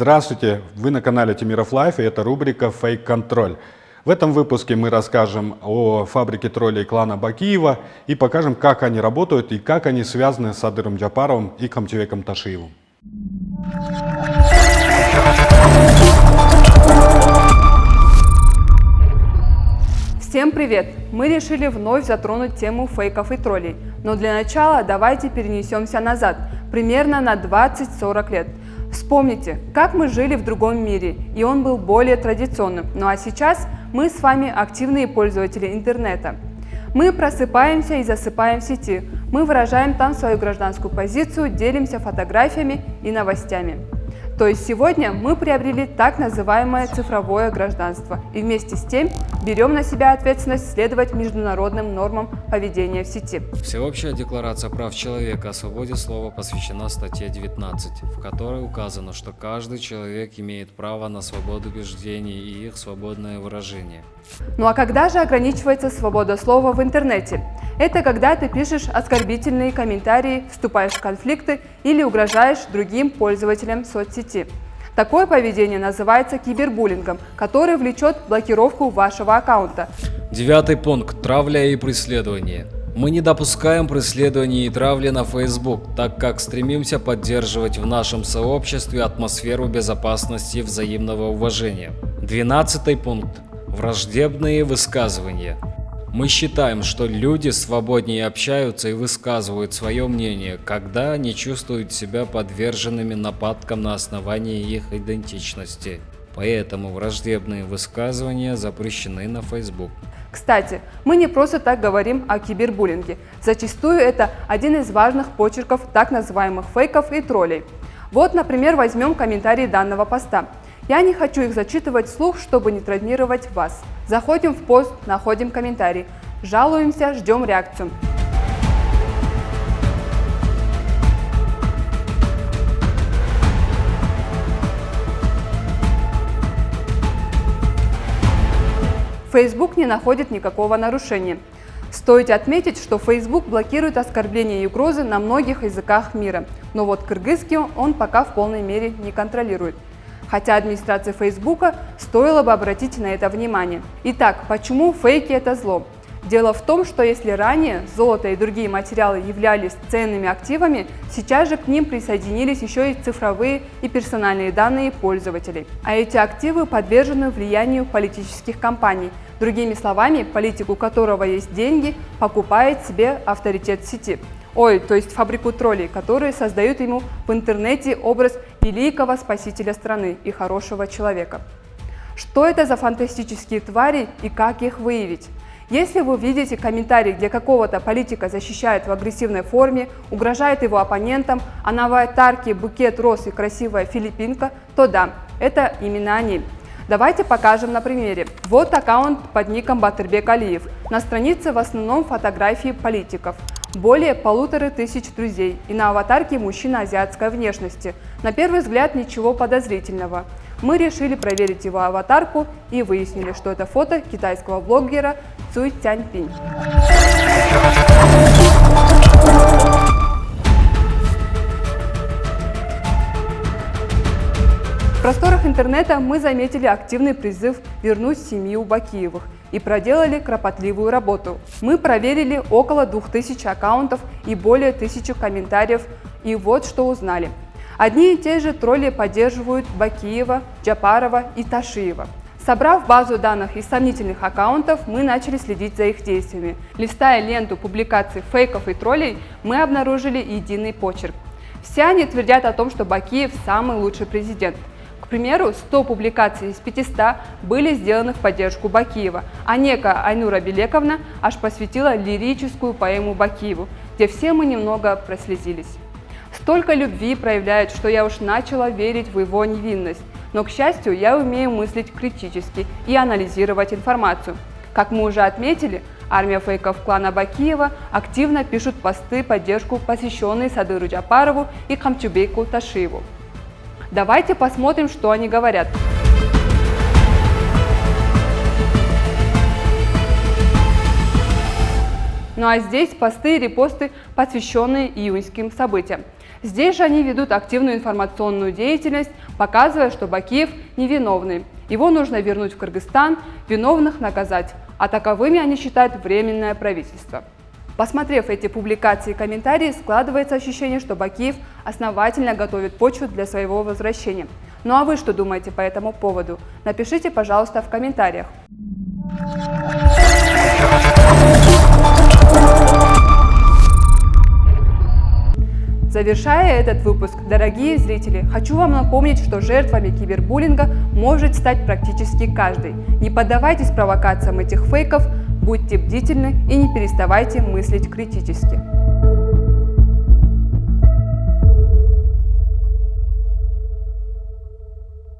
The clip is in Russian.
Здравствуйте! Вы на канале Тимиров Лайф, и это рубрика «Фейк-контроль». В этом выпуске мы расскажем о фабрике троллей клана Бакиева и покажем, как они работают и как они связаны с Садыром Джапаровым и Камчыбеком Ташиевым. Всем привет! Мы решили вновь затронуть тему фейков и троллей, но для начала давайте перенесемся назад, примерно на 20-40 лет. Вспомните, как мы жили в другом мире, и он был более традиционным, ну а сейчас мы с вами активные пользователи интернета. Мы просыпаемся и засыпаем в сети, мы выражаем там свою гражданскую позицию, делимся фотографиями и новостями. То есть сегодня мы приобрели так называемое цифровое гражданство и вместе с тем берем на себя ответственность следовать международным нормам поведения в сети. Всеобщая декларация прав человека о свободе слова посвящена статье 19, в которой указано, что каждый человек имеет право на свободу убеждений и их свободное выражение. Ну а когда же ограничивается свобода слова в интернете? Это когда ты пишешь оскорбительные комментарии, вступаешь в конфликты или угрожаешь другим пользователям соцсети. Такое поведение называется кибербуллингом, который влечет блокировку вашего аккаунта. 9-й пункт. Травля и преследование. Мы не допускаем преследования и травли на Facebook, так как стремимся поддерживать в нашем сообществе атмосферу безопасности и взаимного уважения. 12-й пункт. Враждебные высказывания. Мы считаем, что люди свободнее общаются и высказывают свое мнение, когда не чувствуют себя подверженными нападкам на основании их идентичности. Поэтому враждебные высказывания запрещены на Facebook. Кстати, мы не просто так говорим о кибербуллинге. Зачастую это один из важных почерков так называемых фейков и троллей. Вот, например, возьмем комментарии данного поста. Я не хочу их зачитывать вслух, чтобы не травмировать вас. Заходим в пост, находим комментарий. Жалуемся, ждем реакцию. Facebook не находит никакого нарушения. Стоит отметить, что Facebook блокирует оскорбления и угрозы на многих языках мира, но вот кыргызский он пока в полной мере не контролирует. Хотя администрации Фейсбука стоило бы обратить на это внимание. Итак, почему фейки – это зло? Дело в том, что если ранее золото и другие материалы являлись ценными активами, сейчас же к ним присоединились еще и цифровые и персональные данные пользователей. А эти активы подвержены влиянию политических компаний. Другими словами, политик, у которого есть деньги, покупает себе авторитет в сети. То есть фабрику троллей, которые создают ему в интернете образ великого спасителя страны и хорошего человека. Что это за фантастические твари и как их выявить? Если вы видите комментарий, где какого-то политика защищает в агрессивной форме, угрожает его оппонентам, а на аватарке букет роз и красивая филиппинка, то да, это именно они. Давайте покажем на примере. Вот аккаунт под ником Батырбек Алиев. На странице в основном фотографии политиков. Более 1500 друзей и на аватарке мужчина азиатской внешности. На первый взгляд ничего подозрительного. Мы решили проверить его аватарку и выяснили, что это фото китайского блогера Цуй Цяньпинь. В просторах интернета мы заметили активный призыв вернуть семью Бакиевых и проделали кропотливую работу. Мы проверили около 2000 аккаунтов и более 1000 комментариев, и вот что узнали. Одни и те же тролли поддерживают Бакиева, Джапарова и Ташиева. Собрав базу данных из сомнительных аккаунтов, мы начали следить за их действиями. Листая ленту публикаций фейков и троллей, мы обнаружили единый почерк. Все они твердят о том, что Бакиев самый лучший президент. К примеру, 100 публикаций из 500 были сделаны в поддержку Бакиева, а некая Айнура Белековна аж посвятила лирическую поэму Бакиеву, где все мы немного прослезились. Столько любви проявляет, что я уж начала верить в его невинность, но, к счастью, я умею мыслить критически и анализировать информацию. Как мы уже отметили, армия фейков клана Бакиева активно пишут посты поддержку, посвященные Садыру Джапарову и Камчыбеку Ташиеву. Давайте посмотрим, что они говорят. Ну а здесь посты и репосты, посвященные июньским событиям. Здесь же они ведут активную информационную деятельность, показывая, что Бакиев невиновный. Его нужно вернуть в Кыргызстан, виновных наказать, а таковыми они считают Временное правительство. Посмотрев эти публикации и комментарии, складывается ощущение, что Бакиев основательно готовит почву для своего возвращения. Ну а вы что думаете по этому поводу? Напишите, пожалуйста, в комментариях. Завершая этот выпуск, дорогие зрители, хочу вам напомнить, что жертвами кибербуллинга может стать практически каждый. Не поддавайтесь провокациям этих фейков, будьте бдительны и не переставайте мыслить критически.